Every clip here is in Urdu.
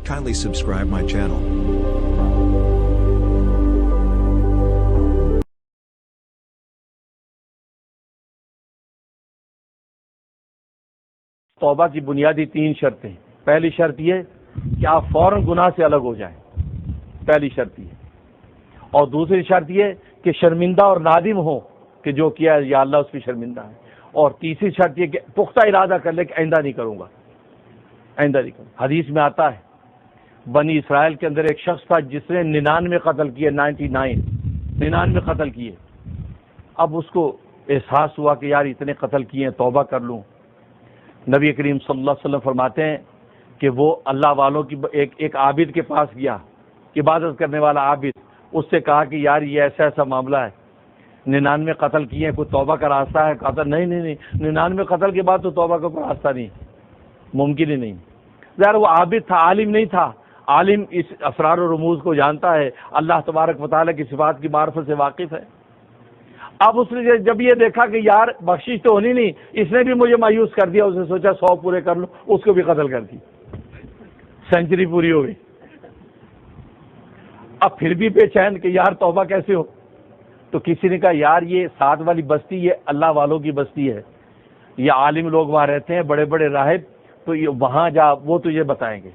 Kindly subscribe my channel. توبہ کی بنیادی 3 شرطیں. پہلی شرط یہ کہ آپ فوراً گناہ سے الگ ہو جائیں، پہلی شرط یہ. اور دوسری شرط یہ کہ شرمندہ اور نادم ہو کہ جو کیا ہے یا اللہ اس پہ شرمندہ ہے. اور تیسری شرط یہ کہ پختہ ارادہ کر لے کہ آئندہ نہیں کروں گا، آئندہ نہیں کروں. حدیث میں آتا ہے بنی اسرائیل کے اندر ایک شخص تھا جس نے 99 قتل کیے، 99 قتل کیے. اب اس کو احساس ہوا کہ یار اتنے قتل کیے ہیں، توبہ کر لوں. نبی کریم صلی اللہ علیہ وسلم فرماتے ہیں کہ وہ اللہ والوں کی ایک عابد کے پاس گیا، عبادت کرنے والا عابد. اس سے کہا کہ یار یہ ایسا ایسا معاملہ ہے، 99 قتل کیے ہیں، کوئی توبہ کا راستہ ہے؟ کہا تھا نہیں، 99 قتل کے بعد تو توبہ کا کوئی راستہ نہیں، ممکن ہی نہیں. ظاہر وہ عابد تھا، عالم نہیں تھا. عالم اس اسرار و رموز کو جانتا ہے، اللہ تبارک و تعالیٰ کی صفات کی معرفت سے واقف ہے. اب اس نے جب یہ دیکھا کہ یار بخشش تو ہونی نہیں، اس نے بھی مجھے مایوس کر دیا، اس نے سوچا 100 پورے کر لوں، اس کو بھی قتل کر دی، سینچری پوری ہو گئی. اب پھر بھی بے چین کہ یار توبہ کیسے ہو؟ تو کسی نے کہا یار یہ ساتھ والی بستی یہ اللہ والوں کی بستی ہے، یہ عالم لوگ وہاں رہتے ہیں، بڑے بڑے راہب، تو یہ وہاں جا، وہ تجھے بتائیں گے.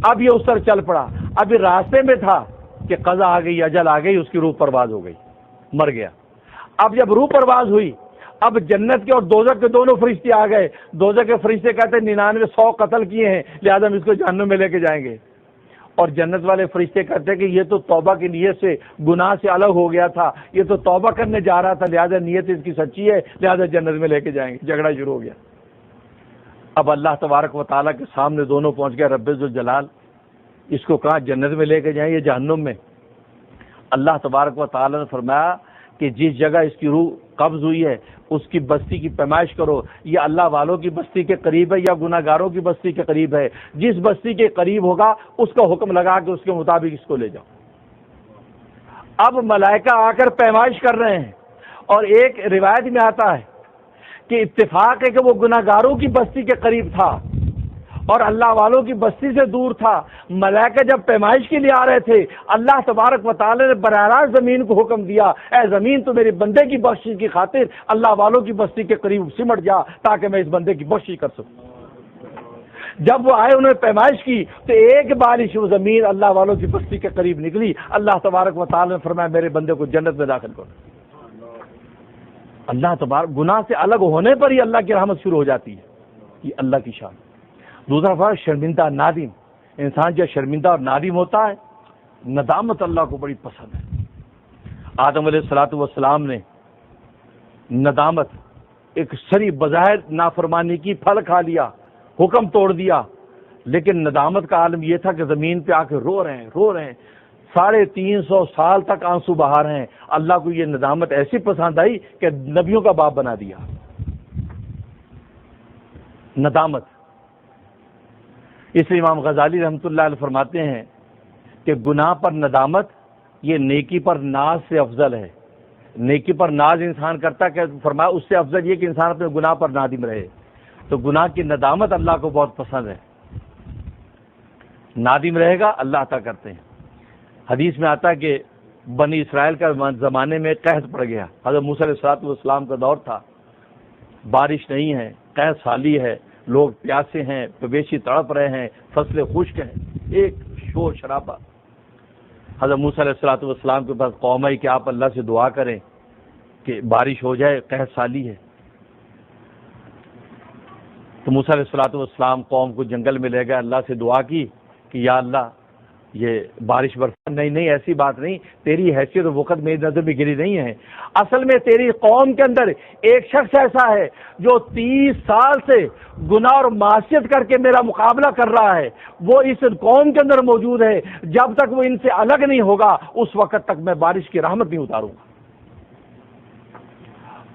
اب یہ اس پر چل پڑا. ابھی راستے میں تھا کہ قضا آ گئی، اجل آ گئی، اس کی روح پرواز ہو گئی، مر گیا. اب جب روح پرواز ہوئی، اب جنت کے اور دوزخ کے دونوں فرشتے آ گئے. دوزخ کے فرشتے کہتے ہیں 99 قتل کیے ہیں، لہذا ہم اس کو جہنم میں لے کے جائیں گے. اور جنت والے فرشتے کہتے ہیں کہ یہ تو توبہ کی نیت سے گناہ سے الگ ہو گیا تھا، یہ تو توبہ کرنے جا رہا تھا، لہذا نیت اس کی سچی ہے، لہذا جنت میں لے کے جائیں گے. جھگڑا شروع ہو گیا. اب اللہ تبارک و تعالیٰ کے سامنے دونوں پہنچ گیا. رب ذوالجلال اس کو کہا جنت میں لے کے جائیں یا جہنم میں؟ اللہ تبارک و تعالیٰ نے فرمایا کہ جس جگہ اس کی روح قبض ہوئی ہے اس کی بستی کی پیمائش کرو، یہ اللہ والوں کی بستی کے قریب ہے یا گناہ گاروں کی بستی کے قریب ہے. جس بستی کے قریب ہوگا اس کا حکم لگا کہ اس کے مطابق اس کو لے جاؤ. اب ملائکہ آ کر پیمائش کر رہے ہیں، اور ایک روایت میں آتا ہے کہ اتفاق ہے کہ وہ گناہ گاروں کی بستی کے قریب تھا اور اللہ والوں کی بستی سے دور تھا. ملائکہ جب پیمائش کے لیے آ رہے تھے، اللہ تبارک و تعالی نے براہ راست زمین کو حکم دیا، اے زمین تو میرے بندے کی بخشش کی خاطر اللہ والوں کی بستی کے قریب سمٹ جا تاکہ میں اس بندے کی بخشش کر سکوں. جب وہ آئے، انہوں نے پیمائش کی تو ایک بارش وہ زمین اللہ والوں کی بستی کے قریب نکلی. اللہ تبارک و تعالی نے فرمایا میرے بندے کو جنت میں داخل کرو. اللہ تبارک گناہ سے الگ ہونے پر ہی اللہ کی رحمت شروع ہو جاتی ہے. یہ اللہ کی شان. دوسرا فرق شرمندہ نادم. انسان جب شرمندہ اور نادم ہوتا ہے، ندامت اللہ کو بڑی پسند ہے. آدم علیہ الصلوۃ والسلام نے ندامت ایک سری بظاہر نافرمانی کی، پھل کھا لیا، حکم توڑ دیا، لیکن ندامت کا عالم یہ تھا کہ زمین پہ آ کے رو رہے ہیں 350 سال تک آنسو بہا رہے ہیں. اللہ کو یہ ندامت ایسی پسند آئی کہ نبیوں کا باپ بنا دیا. ندامت. اس لیے امام غزالی رحمۃ اللہ علیہ فرماتے ہیں کہ گناہ پر ندامت یہ نیکی پر ناز سے افضل ہے. نیکی پر ناز انسان کرتا کہ فرمایا اس سے افضل یہ کہ انسان اپنے گناہ پر نادم رہے. تو گناہ کی ندامت اللہ کو بہت پسند ہے. نادم رہے گا اللہ عطا کرتے ہیں. حدیث میں آتا ہے کہ بنی اسرائیل کا زمانے میں قحط پڑ گیا. حضرت موسیٰ علیہ السلام کا دور تھا، بارش نہیں ہے، قحط سالی ہے، لوگ پیاسے ہیں، مویشی تڑپ رہے ہیں، فصلیں خشک ہیں، ایک شور شرابہ. حضرت موسیٰ علیہ السلام کے پاس قوم ہے کہ آپ اللہ سے دعا کریں کہ بارش ہو جائے، قحط سالی ہے. تو موسیٰ علیہ السلام قوم کو جنگل میں لے گئے، اللہ سے دعا کی کہ یا اللہ یہ بارش برسا. نہیں ایسی بات نہیں، تیری حیثیت و وقت میری نظر میں گری نہیں ہے. اصل میں تیری قوم کے اندر ایک شخص ایسا ہے جو 30 سال سے گناہ اور معصیت کر کے میرا مقابلہ کر رہا ہے، وہ اس قوم کے اندر موجود ہے. جب تک وہ ان سے الگ نہیں ہوگا اس وقت تک میں بارش کی رحمت نہیں اتاروں گا.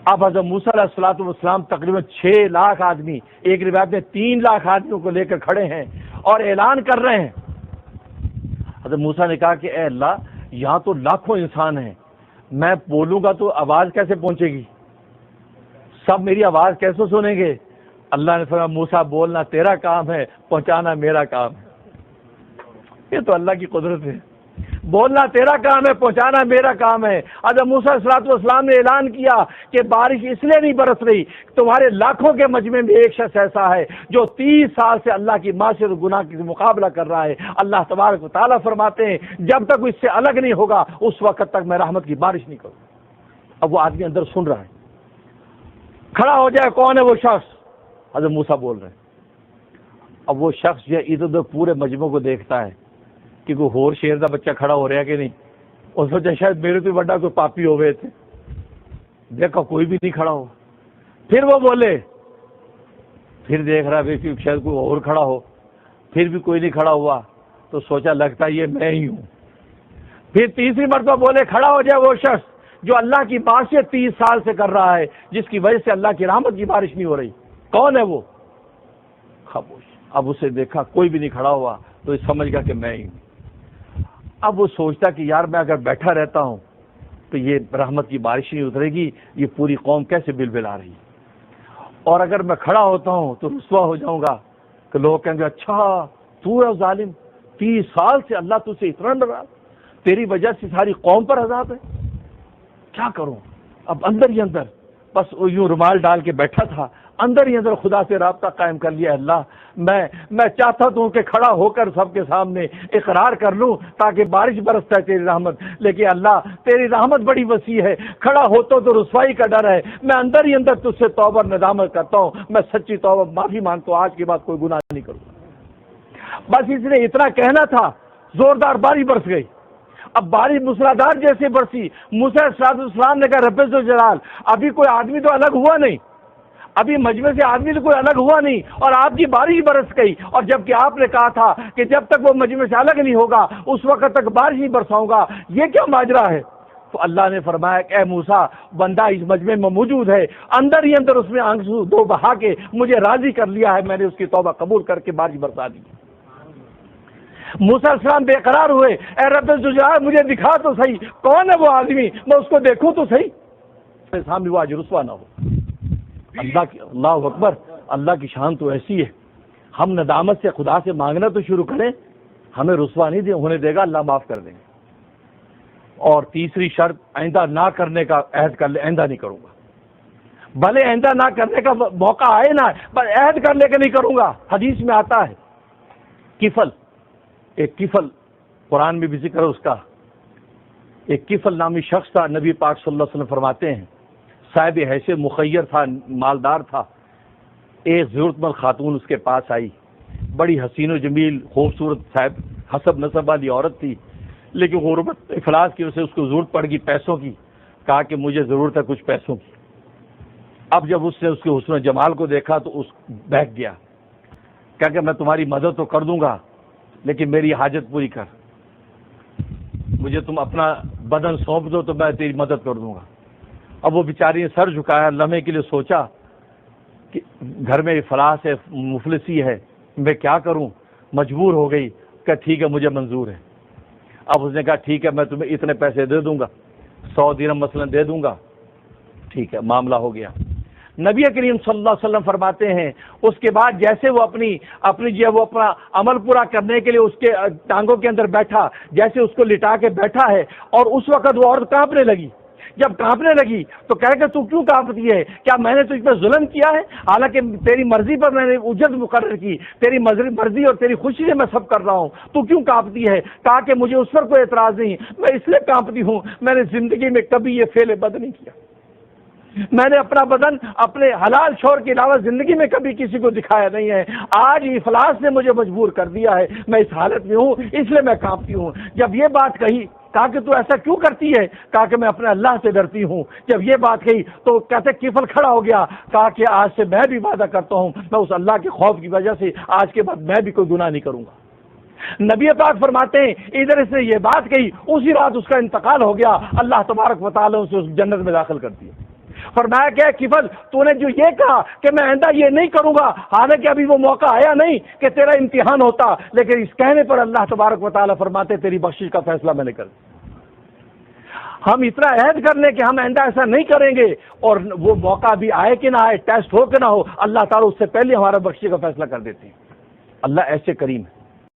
اب حضرت موسیٰ علیہ السلام تقریباً 6 لاکھ آدمی، ایک روایت میں 3 لاکھ آدمیوں کو لے کر کھڑے ہیں اور اعلان کر رہے ہیں. حضرت موسیٰ نے کہا کہ اے اللہ یہاں تو لاکھوں انسان ہیں، میں بولوں گا تو آواز کیسے پہنچے گی؟ سب میری آواز کیسے سنیں گے؟ اللہ نے فرمایا موسیٰ بولنا تیرا کام ہے، پہنچانا میرا کام ہے. یہ تو اللہ کی قدرت ہے. بولنا تیرا کام ہے، پہنچانا میرا کام ہے. حضرت موسیٰ علیہ السلام نے اعلان کیا کہ بارش اس لیے نہیں برس رہی، تمہارے لاکھوں کے مجمع میں ایک شخص ایسا ہے جو 30 سال سے اللہ کی معصیت اور گناہ کے مقابلہ کر رہا ہے. اللہ تبارک و تعالیٰ فرماتے ہیں جب تک وہ اس سے الگ نہیں ہوگا اس وقت تک میں رحمت کی بارش نہیں کروں. اب وہ آدمی اندر سن رہا ہے، کھڑا ہو جائے کون ہے وہ شخص؟ حضرت موسیٰ بول رہے ہیں. اب وہ شخص جو ادھر ادھر پورے مجمع کو دیکھتا ہے کہ کوئی اور شیر کا بچہ کھڑا ہو رہا ہے کہ نہیں. اور سوچا شاید میرے تو بڑا کوئی پاپی ہو گئے تھے. دیکھا کوئی بھی نہیں کھڑا ہوا. پھر وہ بولے، پھر دیکھ رہا ہے شاید کوئی اور کھڑا ہو، پھر بھی کوئی نہیں کھڑا ہوا. تو سوچا لگتا یہ میں ہی ہوں. پھر تیسری مرتبہ بولے کھڑا ہو جائے وہ شخص جو اللہ کی معصیت 30 سال سے کر رہا ہے، جس کی وجہ سے اللہ کی رحمت کی بارش نہیں ہو رہی. کون ہے وہ؟ خاموش. اب اسے دیکھا کوئی بھی نہیں کھڑا ہوا تو سمجھ گیا کہ میں ہی ہوں. اب وہ سوچتا کہ یار میں اگر بیٹھا رہتا ہوں تو یہ رحمت کی بارش نہیں اترے گی، یہ پوری قوم کیسے بل بلا رہی ہے. اور اگر میں کھڑا ہوتا ہوں تو رسوا ہو جاؤں گا کہ لوگ کہیں گے اچھا تو ہے ظالم، 30 سال سے اللہ تجھ سے اتنا ڈرا، تیری وجہ سے ساری قوم پر عذاب ہے. کیا کروں؟ اب اندر ہی اندر بس یوں رومال ڈال کے بیٹھا تھا، اندر ہی اندر خدا سے رابطہ قائم کر لیا. اللہ میں چاہتا ہوں کہ کھڑا ہو کر سب کے سامنے اقرار کر لوں تاکہ بارش برستا ہے تیری رحمت، لیکن اللہ تیری رحمت بڑی وسیع ہے، کھڑا ہوتا تو رسوائی کا ڈر ہے. میں اندر ہی اندر تجھ سے توبہ اور ندامت کرتا ہوں، میں سچی توبہ معافی مانگتا ہوں، آج کے بعد کوئی گناہ نہیں کروں گا. بس اس نے اتنا کہنا تھا، زوردار بارش برس گئی. اب بارش موسلادھار جیسے برسی. موسیٰ علیہ السلام نے کہا رب ذوالجلال، ابھی کوئی آدمی تو الگ ہوا نہیں، ابھی مجمع سے آدمی تو کوئی الگ ہوا نہیں، اور آپ کی بارش برس گئی. اور جبکہ آپ نے کہا تھا کہ جب تک وہ مجمع سے الگ نہیں ہوگا اس وقت تک بارش نہیں برساؤں گا، یہ کیا ماجرا ہے؟ تو اللہ نے فرمایا کہ اے موسیٰ، بندہ اس مجمع میں موجود ہے، اندر ہی اندر اس میں آنسو دو بہا کے مجھے راضی کر لیا ہے، میں نے اس کی توبہ قبول کر کے بارش برسا دی. موسیٰ علیہ السلام بے قرار ہوئے، اے رب ذوالجلال مجھے دکھا تو صحیح کون ہے وہ آدمی، میں اس کو دیکھوں تو صحیح، میرے سامنے وہ آج رسوا نہ ہو. اللہ اکبر. اللہ کی شان تو ایسی ہے، ہم ندامت سے خدا سے مانگنا تو شروع کریں، ہمیں رسوا نہیں ہونے دے گا، اللہ معاف کر دیں گے. اور تیسری شرط، آئندہ نہ کرنے کا عہد کر لے، آئندہ نہیں کروں گا. بھلے آئندہ نہ کرنے کا موقع آئے نہ، پر عہد کر لے کے نہیں کروں گا. حدیث میں آتا ہے کفل، ایک کفل قرآن میں بھی ذکر ہے اس کا، ایک کفل نامی شخص تھا. نبی پاک صلی اللہ علیہ وسلم فرماتے ہیں صاحب حیثیت مخیر تھا، مالدار تھا. ایک ضرورت مند خاتون اس کے پاس آئی، بڑی حسین و جمیل خوبصورت صاحب حسب نسب والی عورت تھی، لیکن غربت افلاس کی وجہ سے اس کو ضرورت پڑ گئی پیسوں کی. کہا کہ مجھے ضرورت ہے کچھ پیسوں کی. اب جب اس نے اس کے حسن و جمال کو دیکھا تو اس بہک گیا. کہا کہ میں تمہاری مدد تو کر دوں گا لیکن میری حاجت پوری کر، مجھے تم اپنا بدن سونپ دو تو میں تیری مدد کر دوں گا. اب وہ بیچاری نے سر جھکایا، لمحے کے لیے سوچا کہ گھر میں افلاس ہے، مفلسی ہے، میں کیا کروں، مجبور ہو گئی کہ ٹھیک ہے مجھے منظور ہے. اب اس نے کہا ٹھیک ہے میں تمہیں اتنے پیسے دے دوں گا، 100 درہم مثلا دے دوں گا. ٹھیک ہے، معاملہ ہو گیا. نبی کریم صلی اللہ علیہ وسلم فرماتے ہیں اس کے بعد جیسے وہ اپنی جو ہے وہ اپنا عمل پورا کرنے کے لیے اس کے ٹانگوں کے اندر بیٹھا، جیسے اس کو لٹا کے بیٹھا ہے، اور اس وقت وہ عورت کانپنے لگی. جب کانپنے لگی تو کہہ کہ تو کیوں کانپتی ہے، کیا میں نے تجھ پہ ظلم کیا ہے؟ حالانکہ تیری مرضی پر میں نے اجرت مقرر کی، تیری مرضی اور تیری خوشی سے میں سب کر رہا ہوں، تو کیوں کانپتی ہے؟ کہا کہ مجھے اس پر کوئی اعتراض نہیں، میں اس لیے کانپتی ہوں میں نے زندگی میں کبھی یہ فعل بد نہیں کیا، میں نے اپنا بدن اپنے حلال شوہر کے علاوہ زندگی میں کبھی کسی کو دکھایا نہیں ہے. آج افلاس نے مجھے مجبور کر دیا ہے، میں اس حالت میں ہوں اس لیے میں کانپتی ہوں. جب یہ بات کہی کہا کہ تو ایسا کیوں کرتی ہے؟ کہا کہ میں اپنے اللہ سے ڈرتی ہوں. جب یہ بات کہی تو کہتے کفل کھڑا ہو گیا. کہا کہ آج سے میں بھی وعدہ کرتا ہوں میں اس اللہ کے خوف کی وجہ سے آج کے بعد میں بھی کوئی گناہ نہیں کروں گا. نبی پاک فرماتے ہیں ادھر اس نے یہ بات کہی، اسی رات اس کا انتقال ہو گیا. اللہ تبارک و تعالیٰ اسے اس جنت میں داخل کر دیا. فرمایا کہ کفل تو نے جو یہ کہا کہ میں آئندہ یہ نہیں کروں گا، حالانکہ ابھی وہ موقع آیا نہیں کہ تیرا امتحان ہوتا، لیکن اس کہنے پر اللہ تبارک و تعالیٰ فرماتے تیری بخشش کا فیصلہ میں نے کر دیا. ہم اتنا عہد کر لیں کہ ہم آئندہ ایسا نہیں کریں گے، اور وہ موقع بھی آئے کہ نہ آئے، ٹیسٹ ہو کہ نہ ہو، اللہ تعالیٰ اس سے پہلے ہمارا بخشش کا فیصلہ کر دیتے ہیں. اللہ ایسے کریم ہے.